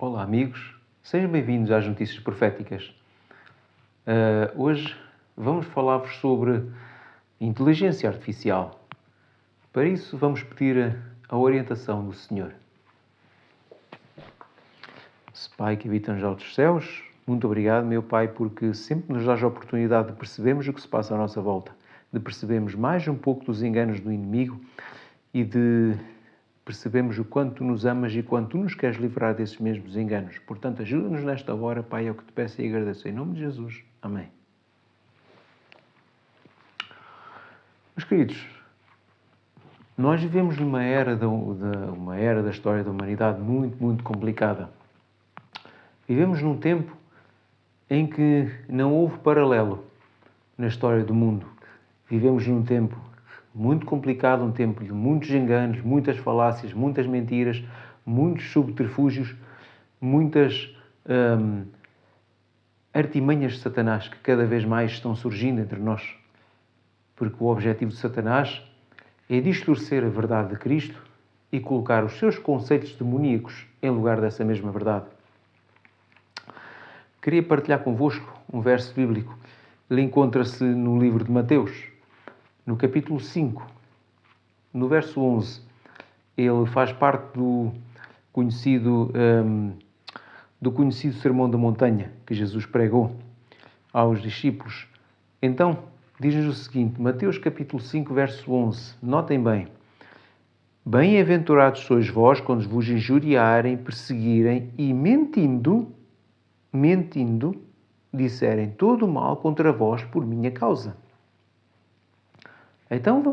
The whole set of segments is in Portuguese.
Olá amigos, sejam bem-vindos às Notícias Proféticas. Hoje vamos falar-vos sobre inteligência artificial. Para isso vamos pedir a orientação do Senhor. Pai que habita nos altos céus, muito obrigado, meu Pai, porque sempre nos dás a oportunidade de percebermos o que se passa à nossa volta, de percebermos mais um pouco dos enganos do inimigo e de percebemos o quanto tu nos amas e quanto tu nos queres livrar desses mesmos enganos. Portanto, ajuda-nos nesta hora, Pai, é o que te peço e agradeço. Em nome de Jesus. Amém. Meus queridos, nós vivemos numa era da história da humanidade muito complicada. Vivemos num tempo em que não houve paralelo na história do mundo. Vivemos num tempo muito complicado, um tempo de muitos enganos, muitas falácias, muitas mentiras, muitos subterfúgios, muitas artimanhas de Satanás que cada vez mais estão surgindo entre nós. Porque o objetivo de Satanás é distorcer a verdade de Cristo e colocar os seus conceitos demoníacos em lugar dessa mesma verdade. Queria partilhar convosco um verso bíblico. Ele encontra-se no livro de Mateus, no capítulo 5, no verso 11. Ele faz parte do conhecido Sermão da Montanha que Jesus pregou aos discípulos. Então, diz-nos o seguinte, Mateus capítulo 5, verso 11. Notem bem. Bem-aventurados sois vós quando vos injuriarem, perseguirem e mentindo, disserem todo o mal contra vós por minha causa. Então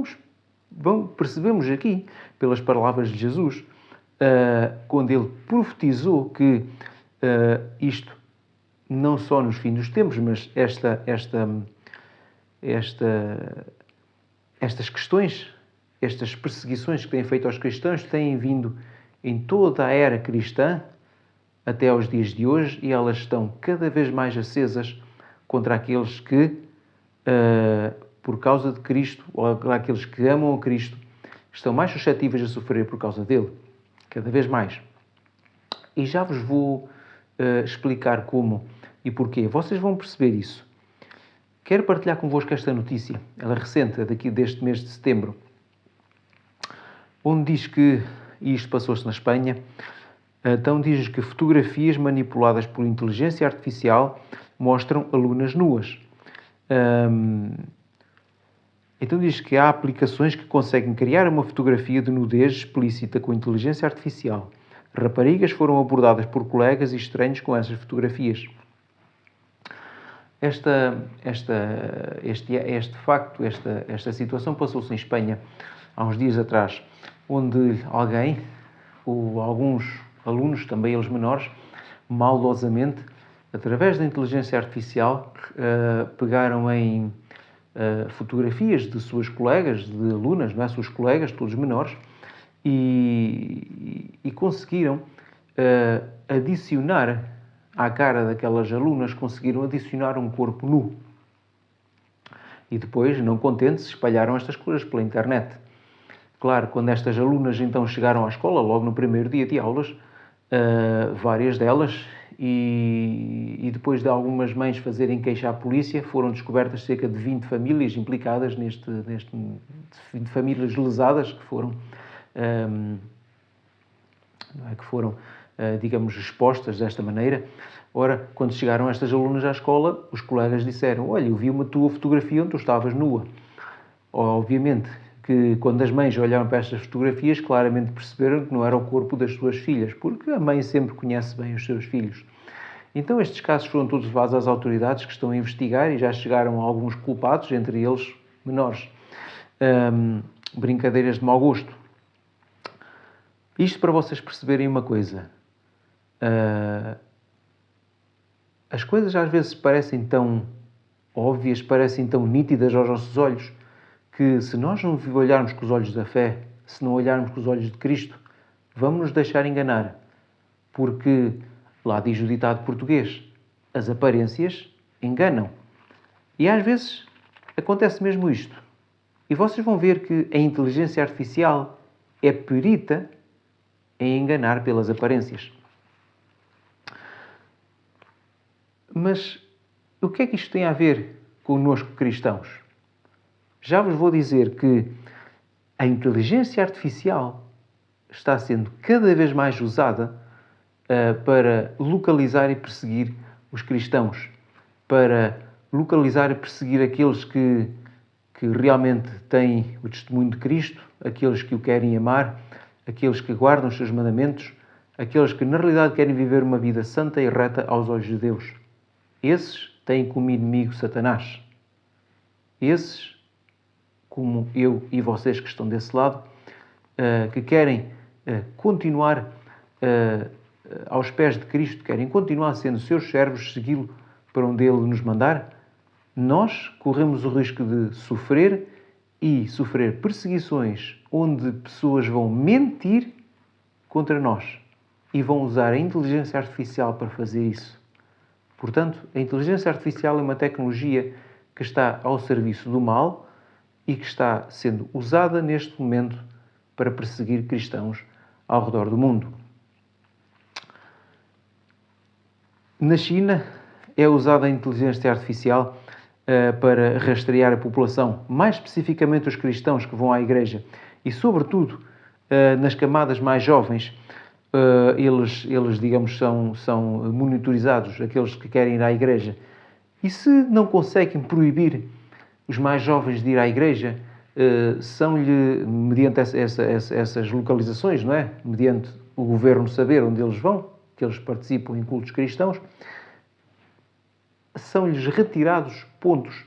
percebemos aqui, pelas palavras de Jesus, quando ele profetizou que isto, não só nos fins dos tempos, mas estas questões, estas perseguições que têm feito aos cristãos, têm vindo em toda a era cristã, até aos dias de hoje, e elas estão cada vez mais acesas contra aqueles que, por causa de Cristo, ou aqueles que amam a Cristo, estão mais suscetíveis a sofrer por causa dele. Cada vez mais. E já vos vou explicar como e porquê. Vocês vão perceber isso. Quero partilhar convosco esta notícia. Ela é recente, daqui deste mês de setembro. Onde diz que, e isto passou-se na Espanha, então diz que fotografias manipuladas por inteligência artificial mostram alunas nuas. Então diz que há aplicações que conseguem criar uma fotografia de nudez explícita com inteligência artificial. Raparigas foram abordadas por colegas e estranhos com essas fotografias. Esta situação passou-se em Espanha há uns dias atrás, onde alguém, ou alguns alunos, também eles menores, maldosamente, através da inteligência artificial, pegaram em fotografias de suas colegas, de alunas, não é? Suas colegas, todos menores, e conseguiram adicionar à cara daquelas alunas, conseguiram adicionar um corpo nu. E depois, não contentes, espalharam estas coisas pela internet. Claro, quando estas alunas então chegaram à escola, logo no primeiro dia de aulas, várias delas, e depois de algumas mães fazerem queixa à polícia, foram descobertas cerca de 20 famílias implicadas de famílias lesadas que foram, digamos, expostas desta maneira. Ora, quando chegaram estas alunas à escola, os colegas disseram, olha, eu vi uma tua fotografia onde tu estavas nua. Obviamente que quando as mães olharam para estas fotografias, claramente perceberam que não era o corpo das suas filhas, porque a mãe sempre conhece bem os seus filhos. Então estes casos foram todos levados às autoridades que estão a investigar e já chegaram a alguns culpados, entre eles menores. Brincadeiras de mau gosto. Isto para vocês perceberem uma coisa. As coisas às vezes parecem tão óbvias, parecem tão nítidas aos nossos olhos, que se nós não olharmos com os olhos da fé, se não olharmos com os olhos de Cristo, vamos nos deixar enganar. Porque, lá diz o ditado português, as aparências enganam. E às vezes acontece mesmo isto. E vocês vão ver que a inteligência artificial é perita em enganar pelas aparências. Mas o que é que isto tem a ver connosco cristãos? Já vos vou dizer que a inteligência artificial está sendo cada vez mais usada para localizar e perseguir os cristãos, para localizar e perseguir aqueles que realmente têm o testemunho de Cristo, aqueles que o querem amar, aqueles que guardam os seus mandamentos, aqueles que na realidade querem viver uma vida santa e reta aos olhos de Deus. Esses têm como inimigo Satanás. Esses, como eu e vocês que estão desse lado, que querem continuar aos pés de Cristo, querem continuar sendo seus servos, segui-lo para onde Ele nos mandar, nós corremos o risco de sofrer perseguições onde pessoas vão mentir contra nós e vão usar a inteligência artificial para fazer isso. Portanto, a inteligência artificial é uma tecnologia que está ao serviço do mal e que está sendo usada neste momento para perseguir cristãos ao redor do mundo. Na China é usada a inteligência artificial para rastrear a população, mais especificamente os cristãos que vão à igreja e, sobretudo, nas camadas mais jovens, eles digamos, são monitorizados, aqueles que querem ir à igreja. E se não conseguem proibir os mais jovens de ir à igreja, são-lhe, mediante essas localizações, não é? Mediante o governo saber onde eles vão, que eles participam em cultos cristãos, são-lhes retirados pontos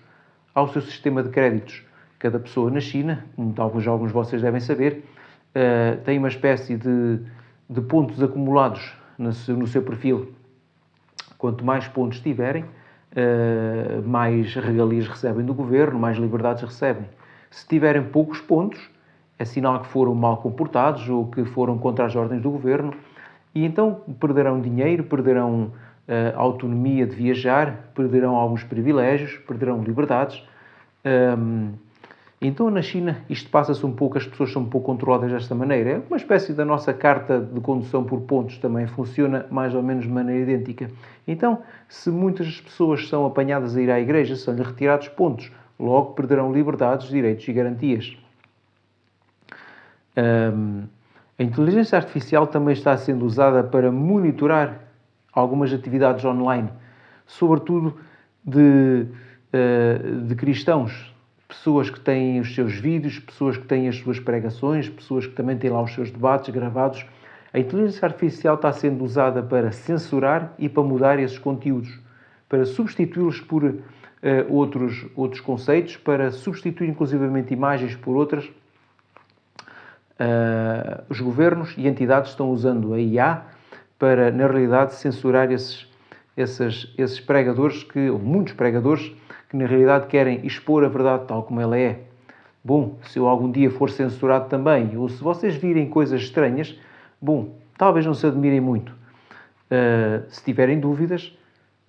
ao seu sistema de créditos. Cada pessoa na China, como talvez alguns de vocês devem saber, tem uma espécie de pontos acumulados no seu perfil. Quanto mais pontos tiverem, mais regalias recebem do governo, mais liberdades recebem. Se tiverem poucos pontos, é sinal que foram mal comportados ou que foram contra as ordens do governo e então perderão dinheiro, perderão autonomia de viajar, perderão alguns privilégios, perderão liberdades. Então, na China, isto passa-se um pouco, as pessoas são um pouco controladas desta maneira. É uma espécie da nossa carta de condução por pontos, também funciona mais ou menos de maneira idêntica. Então, se muitas pessoas são apanhadas a ir à igreja, são-lhe retirados pontos, logo perderão liberdades, direitos e garantias. A inteligência artificial também está sendo usada para monitorar algumas atividades online, sobretudo de cristãos, pessoas que têm os seus vídeos, pessoas que têm as suas pregações, pessoas que também têm lá os seus debates gravados. A inteligência artificial está sendo usada para censurar e para mudar esses conteúdos, para substituí-los por outros conceitos, para substituir inclusivamente imagens por outras. Os governos e entidades estão usando a IA para, na realidade, censurar esses pregadores, ou muitos pregadores, que na realidade querem expor a verdade tal como ela é. Bom, se eu algum dia for censurado também, ou se vocês virem coisas estranhas, bom, talvez não se admirem muito. Se tiverem dúvidas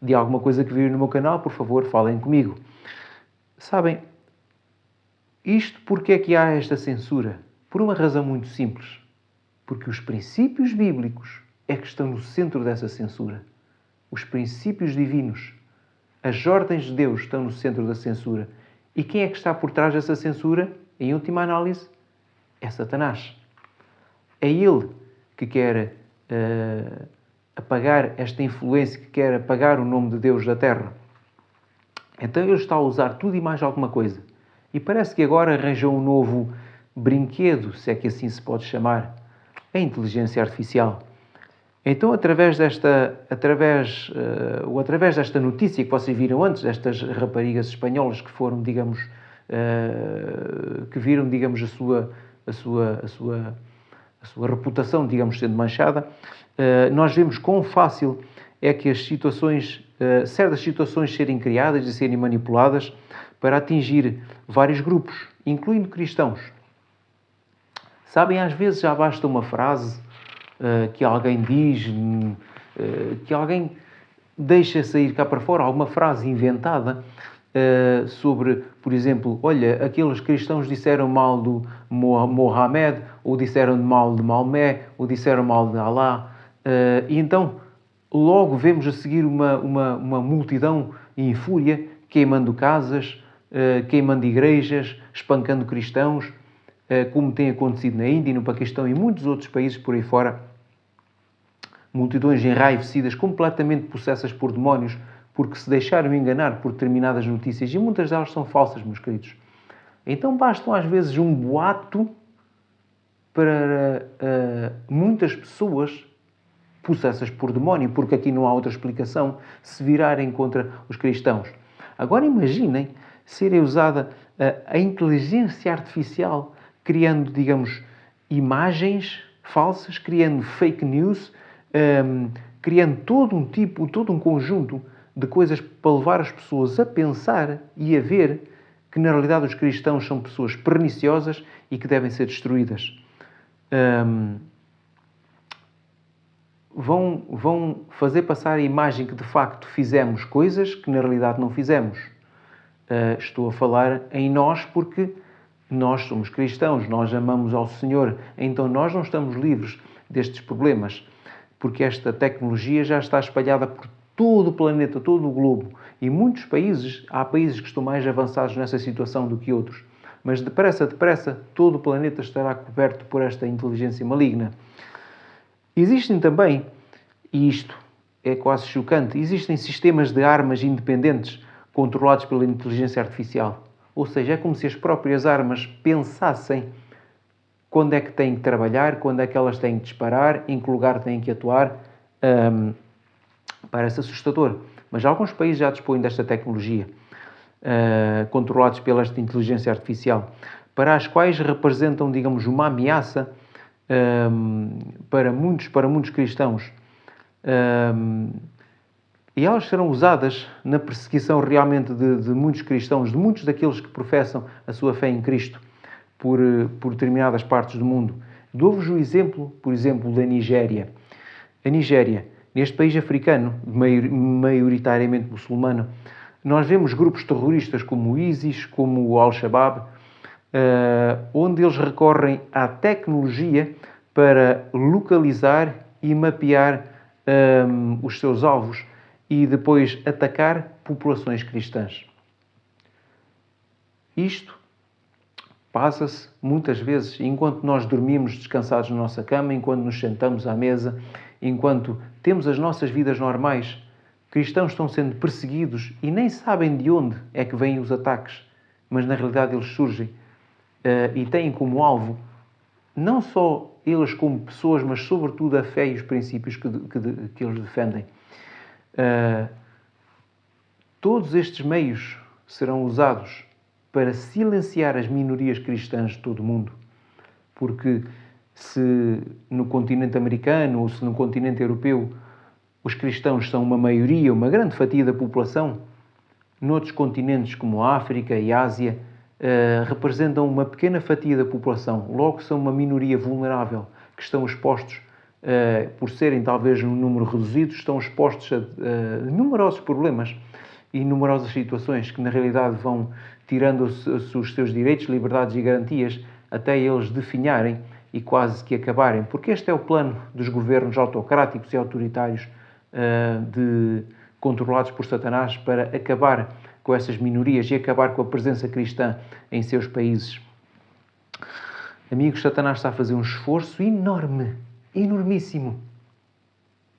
de alguma coisa que virem no meu canal, por favor, falem comigo. Sabem, isto porque é que há esta censura? Por uma razão muito simples. Porque os princípios bíblicos é que estão no centro dessa censura. Os princípios divinos, as ordens de Deus estão no centro da censura. E quem é que está por trás dessa censura? Em última análise, é Satanás. É ele que quer apagar esta influência, que quer apagar o nome de Deus da terra. Então ele está a usar tudo e mais alguma coisa. E parece que agora arranjou um novo brinquedo, se é que assim se pode chamar, a inteligência artificial. Então, através desta notícia que vocês viram antes, destas raparigas espanholas que foram, digamos, que viram, digamos, a sua reputação, digamos, sendo manchada, nós vemos quão fácil é que certas situações serem criadas e serem manipuladas para atingir vários grupos, incluindo cristãos. Sabem, às vezes já basta uma frase que alguém diz, que alguém deixa sair cá para fora, alguma frase inventada sobre, por exemplo, olha, aqueles cristãos disseram mal do Mohamed, ou disseram mal de Maomé, ou disseram mal de Alá, e então logo vemos a seguir uma multidão em fúria, queimando casas, queimando igrejas, espancando cristãos, como tem acontecido na Índia, no Paquistão e muitos outros países por aí fora. Multidões enraivecidas, completamente possessas por demónios, porque se deixaram enganar por determinadas notícias, e muitas delas são falsas, meus queridos. Então bastam às vezes um boato para muitas pessoas possessas por demónio, porque aqui não há outra explicação, se virarem contra os cristãos. Agora imaginem serem usada a inteligência artificial, criando, digamos, imagens falsas, criando fake news, criando todo um conjunto de coisas para levar as pessoas a pensar e a ver que, na realidade, os cristãos são pessoas perniciosas e que devem ser destruídas. Vão fazer passar a imagem que, de facto, fizemos coisas que, na realidade, não fizemos. Estou a falar em nós porque nós somos cristãos, nós amamos ao Senhor, então nós não estamos livres destes problemas, porque esta tecnologia já está espalhada por todo o planeta, todo o globo, e muitos países, há países que estão mais avançados nessa situação do que outros, mas depressa, todo o planeta estará coberto por esta inteligência maligna. Existem também, e isto é quase chocante, existem sistemas de armas independentes controlados pela inteligência artificial. Ou seja, é como se as próprias armas pensassem quando é que têm que trabalhar, quando é que elas têm que disparar, em que lugar têm que atuar. Parece assustador. Mas alguns países já dispõem desta tecnologia, controlados pela esta inteligência artificial, para as quais representam, digamos, uma ameaça para muitos cristãos. E elas serão usadas na perseguição realmente de muitos cristãos, de muitos daqueles que professam a sua fé em Cristo por determinadas partes do mundo. Dou-vos o exemplo, por exemplo, da Nigéria. A Nigéria, neste país africano, maioritariamente muçulmano, nós vemos grupos terroristas como o ISIS, como o Al-Shabaab, onde eles recorrem à tecnologia para localizar e mapear os seus alvos e depois atacar populações cristãs. Isto passa-se muitas vezes enquanto nós dormimos descansados na nossa cama, enquanto nos sentamos à mesa, enquanto temos as nossas vidas normais. Cristãos estão sendo perseguidos e nem sabem de onde é que vêm os ataques, mas na realidade eles surgem e têm como alvo não só eles como pessoas, mas sobretudo a fé e os princípios que eles defendem. Todos estes meios serão usados para silenciar as minorias cristãs de todo o mundo. Porque se no continente americano ou se no continente europeu os cristãos são uma maioria, uma grande fatia da população, noutros continentes como a África e a Ásia, representam uma pequena fatia da população. Logo são uma minoria vulnerável, que estão expostos, por serem talvez num número reduzido, estão expostos a numerosos problemas e numerosas situações que na realidade vão tirando os seus direitos, liberdades e garantias até eles definharem e quase que acabarem. Porque este é o plano dos governos autocráticos e autoritários controlados por Satanás para acabar com essas minorias e acabar com a presença cristã em seus países. Amigos, Satanás está a fazer um esforço enorme, enormíssimo.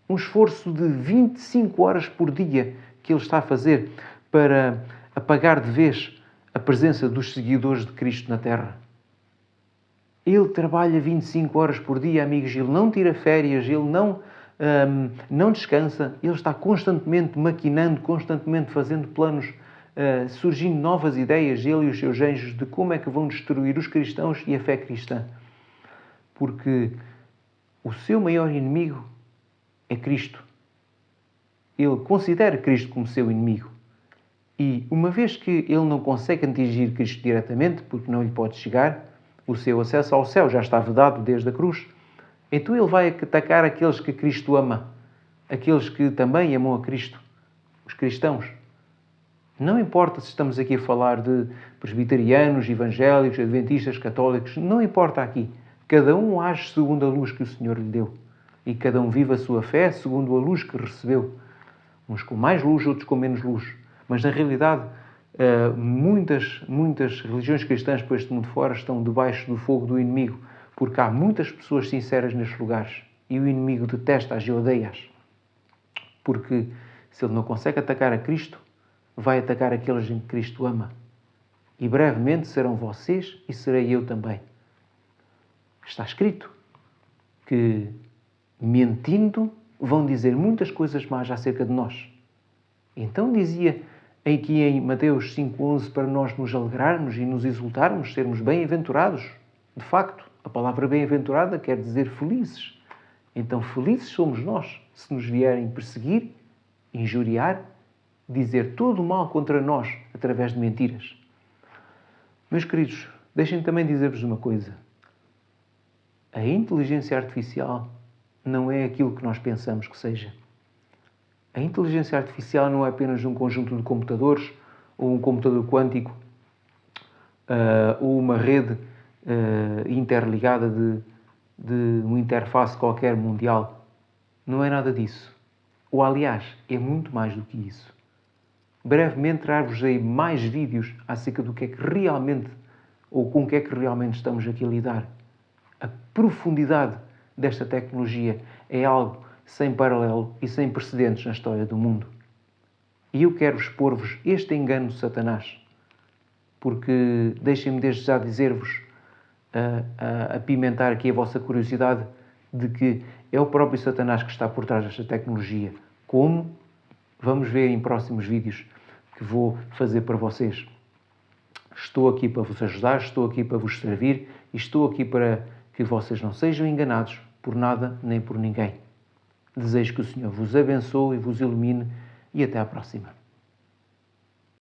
Um esforço de 25 horas por dia que ele está a fazer para apagar de vez a presença dos seguidores de Cristo na Terra. Ele trabalha 25 horas por dia, amigos, ele não tira férias, ele não descansa, ele está constantemente maquinando, constantemente fazendo planos, surgindo novas ideias, ele e os seus anjos, de como é que vão destruir os cristãos e a fé cristã. Porque o seu maior inimigo é Cristo. Ele considera Cristo como seu inimigo. E uma vez que ele não consegue atingir Cristo diretamente, porque não lhe pode chegar, o seu acesso ao céu já está vedado desde a cruz, então ele vai atacar aqueles que Cristo ama, aqueles que também amam a Cristo, os cristãos. Não importa se estamos aqui a falar de presbiterianos, evangélicos, adventistas, católicos, não importa aqui. Cada um age segundo a luz que o Senhor lhe deu. e cada um vive a sua fé segundo a luz que recebeu. Uns com mais luz, outros com menos luz. Mas, na realidade, muitas religiões cristãs por este mundo fora estão debaixo do fogo do inimigo, porque há muitas pessoas sinceras nestes lugares e o inimigo detesta-as e odeia-as. Porque se ele não consegue atacar a Cristo, vai atacar aqueles em que Cristo ama. E brevemente serão vocês e serei eu também. Está escrito que, mentindo, vão dizer muitas coisas más acerca de nós. Então dizia aqui em Mateus 5,11 para nós nos alegrarmos e nos exultarmos, sermos bem-aventurados. De facto, a palavra bem-aventurada quer dizer felizes. Então felizes somos nós se nos vierem perseguir, injuriar, dizer todo o mal contra nós através de mentiras. Meus queridos, deixem-me também dizer-vos uma coisa. A inteligência artificial não é aquilo que nós pensamos que seja. A inteligência artificial não é apenas um conjunto de computadores, ou um computador quântico, ou uma rede interligada de uma interface qualquer mundial. Não é nada disso. Ou, aliás, é muito mais do que isso. Brevemente trago-vos-ei mais vídeos acerca do que é que realmente, ou com o que é que realmente estamos aqui a lidar. A profundidade desta tecnologia é algo sem paralelo e sem precedentes na história do mundo. E eu quero expor-vos este engano de Satanás, porque deixem-me desde já dizer-vos, apimentar aqui a vossa curiosidade, de que é o próprio Satanás que está por trás desta tecnologia. Como? Vamos ver em próximos vídeos que vou fazer para vocês. Estou aqui para vos ajudar, estou aqui para vos servir e estou aqui para que vocês não sejam enganados por nada nem por ninguém. Desejo que o Senhor vos abençoe e vos ilumine e até à próxima.